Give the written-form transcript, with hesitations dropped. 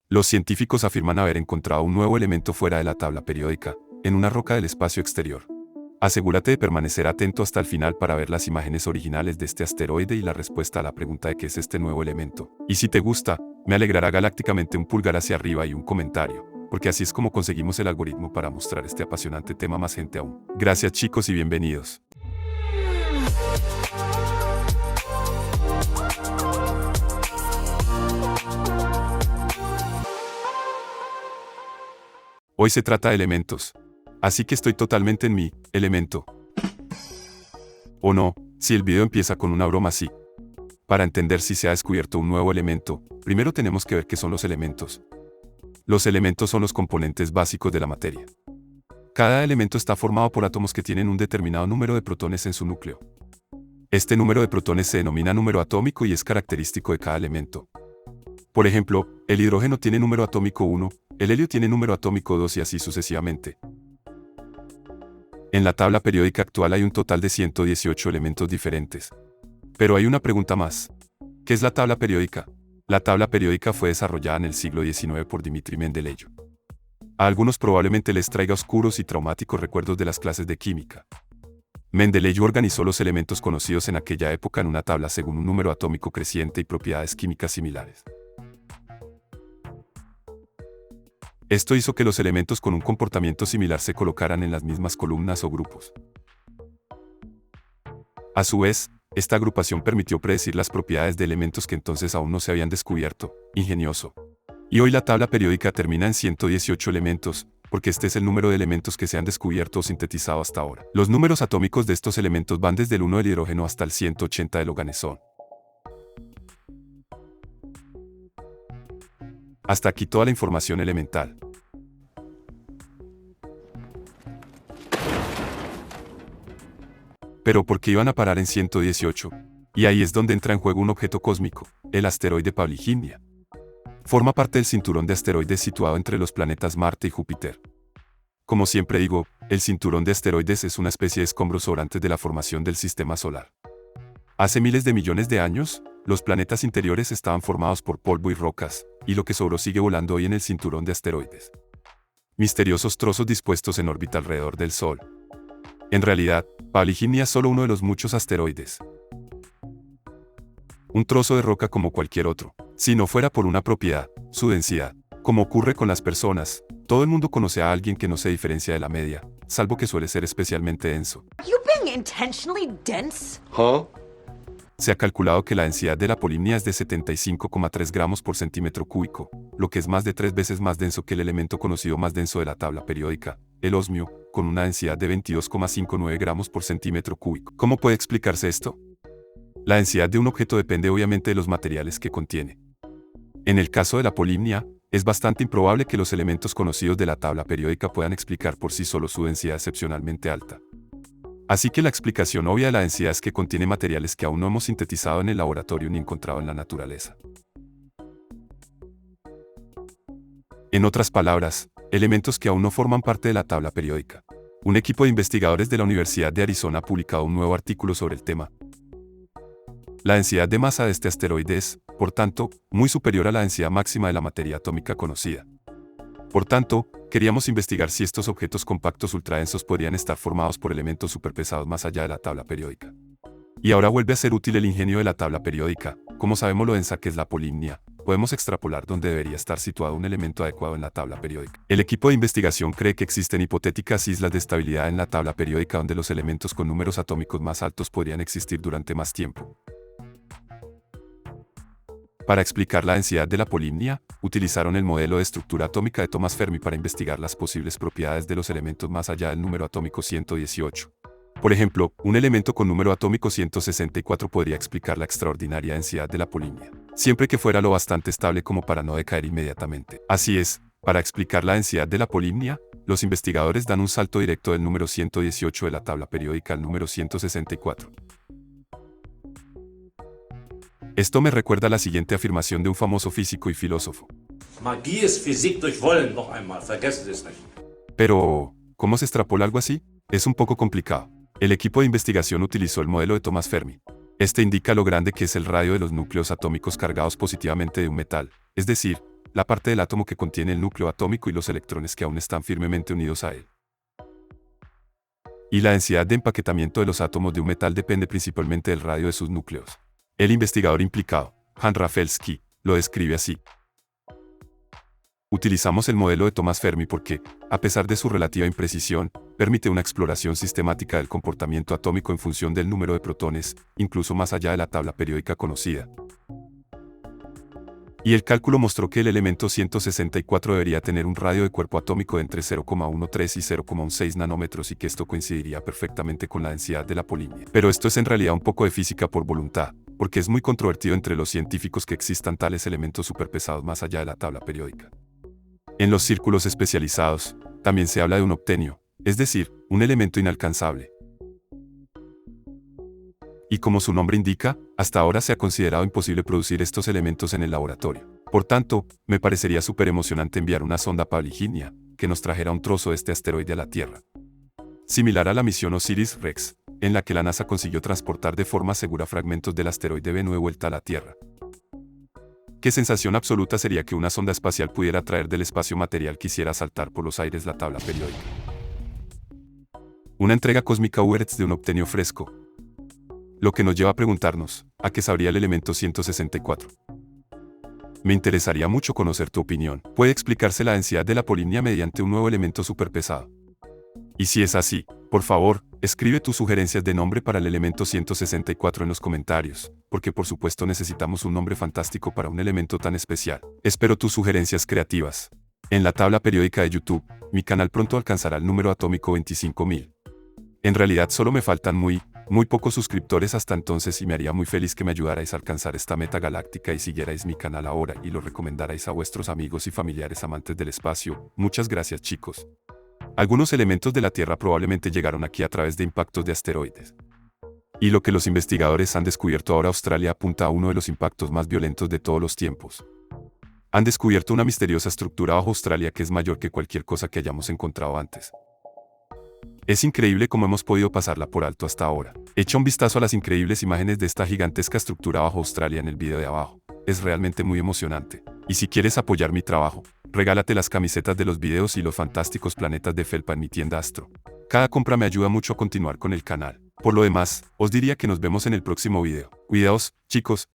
Los científicos afirman haber encontrado un nuevo elemento fuera de la tabla periódica, en una roca del espacio exterior. Asegúrate de permanecer atento hasta el final para ver las imágenes originales de este asteroide y la respuesta a la pregunta de qué es este nuevo elemento. Y si te gusta, me alegrará galácticamente un pulgar hacia arriba y un comentario, porque así es como conseguimos el algoritmo para mostrar este apasionante tema a más gente aún. Gracias chicos y bienvenidos. Hoy se trata de elementos. Así que estoy totalmente en mi elemento. O no, si el video empieza con una broma así. Para entender si se ha descubierto un nuevo elemento, primero tenemos que ver qué son los elementos. Los elementos son los componentes básicos de la materia. Cada elemento está formado por átomos que tienen un determinado número de protones en su núcleo. Este número de protones se denomina número atómico y es característico de cada elemento. Por ejemplo, el hidrógeno tiene número atómico 1, el helio tiene número atómico 2 y así sucesivamente. En la tabla periódica actual hay un total de 118 elementos diferentes. Pero hay una pregunta más. ¿Qué es la tabla periódica? La tabla periódica fue desarrollada en el siglo XIX por Dmitri Mendeleev. A algunos probablemente les traiga oscuros y traumáticos recuerdos de las clases de química. Mendeleev organizó los elementos conocidos en aquella época en una tabla según un número atómico creciente y propiedades químicas similares. Esto hizo que los elementos con un comportamiento similar se colocaran en las mismas columnas o grupos. A su vez, esta agrupación permitió predecir las propiedades de elementos que entonces aún no se habían descubierto. Ingenioso. Y hoy la tabla periódica termina en 118 elementos, porque este es el número de elementos que se han descubierto o sintetizado hasta ahora. Los números atómicos de estos elementos van desde el 1 del hidrógeno hasta el 180 del oganesón. Hasta aquí toda la información elemental. Pero ¿por qué iban a parar en 118? Y ahí es donde entra en juego un objeto cósmico, el asteroide Pavlínia. Forma parte del cinturón de asteroides situado entre los planetas Marte y Júpiter. Como siempre digo, el cinturón de asteroides es una especie de escombros sobrantes de la formación del sistema solar. Hace miles de millones de años, los planetas interiores estaban formados por polvo y rocas, y lo que sobró sigue volando hoy en el cinturón de asteroides. Misteriosos trozos dispuestos en órbita alrededor del Sol. En realidad, Pavlínia es solo uno de los muchos asteroides. Un trozo de roca como cualquier otro. Si no fuera por una propiedad, su densidad. Como ocurre con las personas, todo el mundo conoce a alguien que no se diferencia de la media, salvo que suele ser especialmente denso. You being intentionally dense? Se ha calculado que la densidad de la Pavlínia es de 75,3 gramos por centímetro cúbico, lo que es más de 3 veces más denso que el elemento conocido más denso de la tabla periódica, el osmio, con una densidad de 22,59 gramos por centímetro cúbico. ¿Cómo puede explicarse esto? La densidad de un objeto depende obviamente de los materiales que contiene. En el caso de la Pavlínia, es bastante improbable que los elementos conocidos de la tabla periódica puedan explicar por sí solo su densidad excepcionalmente alta. Así que la explicación obvia de la densidad es que contiene materiales que aún no hemos sintetizado en el laboratorio ni encontrado en la naturaleza. En otras palabras, elementos que aún no forman parte de la tabla periódica. Un equipo de investigadores de la Universidad de Arizona ha publicado un nuevo artículo sobre el tema. La densidad de masa de este asteroide es, por tanto, muy superior a la densidad máxima de la materia atómica conocida. Por tanto, queríamos investigar si estos objetos compactos ultradensos podrían estar formados por elementos superpesados más allá de la tabla periódica. Y ahora vuelve a ser útil el ingenio de la tabla periódica. Como sabemos lo densa que es la Pavlínia, podemos extrapolar dónde debería estar situado un elemento adecuado en la tabla periódica. El equipo de investigación cree que existen hipotéticas islas de estabilidad en la tabla periódica donde los elementos con números atómicos más altos podrían existir durante más tiempo. Para explicar la densidad de la Pavlínia, utilizaron el modelo de estructura atómica de Thomas Fermi para investigar las posibles propiedades de los elementos más allá del número atómico 118. Por ejemplo, un elemento con número atómico 164 podría explicar la extraordinaria densidad de la Pavlínia, siempre que fuera lo bastante estable como para no decaer inmediatamente. Así es, para explicar la densidad de la Pavlínia, los investigadores dan un salto directo del número 118 de la tabla periódica al número 164. Esto me recuerda a la siguiente afirmación de un famoso físico y filósofo. Magie ist Physik durch Wollen, noch einmal, vergessen Sie es nicht. Pero, ¿cómo se extrapola algo así? Es un poco complicado. El equipo de investigación utilizó el modelo de Thomas Fermi. Este indica lo grande que es el radio de los núcleos atómicos cargados positivamente de un metal, es decir, la parte del átomo que contiene el núcleo atómico y los electrones que aún están firmemente unidos a él. Y la densidad de empaquetamiento de los átomos de un metal depende principalmente del radio de sus núcleos. El investigador implicado, Jan Rafalski, lo describe así. Utilizamos el modelo de Thomas Fermi porque, a pesar de su relativa imprecisión, permite una exploración sistemática del comportamiento atómico en función del número de protones, incluso más allá de la tabla periódica conocida. Y el cálculo mostró que el elemento 164 debería tener un radio de cuerpo atómico de entre 0,13 y 0,16 nanómetros y que esto coincidiría perfectamente con la densidad de la polimnia. Pero esto es en realidad un poco de física por voluntad, porque es muy controvertido entre los científicos que existan tales elementos superpesados más allá de la tabla periódica. En los círculos especializados, también se habla de un octenio, es decir, un elemento inalcanzable. Y como su nombre indica, hasta ahora se ha considerado imposible producir estos elementos en el laboratorio. Por tanto, me parecería súper emocionante enviar una sonda Pavliginia, que nos trajera un trozo de este asteroide a la Tierra. Similar a la misión Osiris-Rex, en la que la NASA consiguió transportar de forma segura fragmentos del asteroide Bennu de vuelta a la Tierra. Qué sensación absoluta sería que una sonda espacial pudiera traer del espacio material que hiciera saltar por los aires la tabla periódica. Una entrega cósmica URETS de un octenio fresco. Lo que nos lleva a preguntarnos, ¿a qué sabría el elemento 164? Me interesaría mucho conocer tu opinión. ¿Puede explicarse la densidad de la polimnia mediante un nuevo elemento superpesado? Y si es así, por favor, escribe tus sugerencias de nombre para el elemento 164 en los comentarios, porque por supuesto necesitamos un nombre fantástico para un elemento tan especial. Espero tus sugerencias creativas. En la tabla periódica de YouTube, mi canal pronto alcanzará el número atómico 25.000. En realidad solo me faltan muy pocos suscriptores hasta entonces y me haría muy feliz que me ayudarais a alcanzar esta meta galáctica y siguierais mi canal ahora y lo recomendarais a vuestros amigos y familiares amantes del espacio. Muchas gracias, chicos. Algunos elementos de la Tierra probablemente llegaron aquí a través de impactos de asteroides. Y lo que los investigadores han descubierto ahora, Australia apunta a uno de los impactos más violentos de todos los tiempos. Han descubierto una misteriosa estructura bajo Australia que es mayor que cualquier cosa que hayamos encontrado antes. Es increíble cómo hemos podido pasarla por alto hasta ahora. Echa un vistazo a las increíbles imágenes de esta gigantesca estructura bajo Australia en el video de abajo. Es realmente muy emocionante. Y si quieres apoyar mi trabajo, regálate las camisetas de los videos y los fantásticos planetas de felpa en mi tienda Astro. Cada compra me ayuda mucho a continuar con el canal. Por lo demás, os diría que nos vemos en el próximo video. Cuidaos, chicos.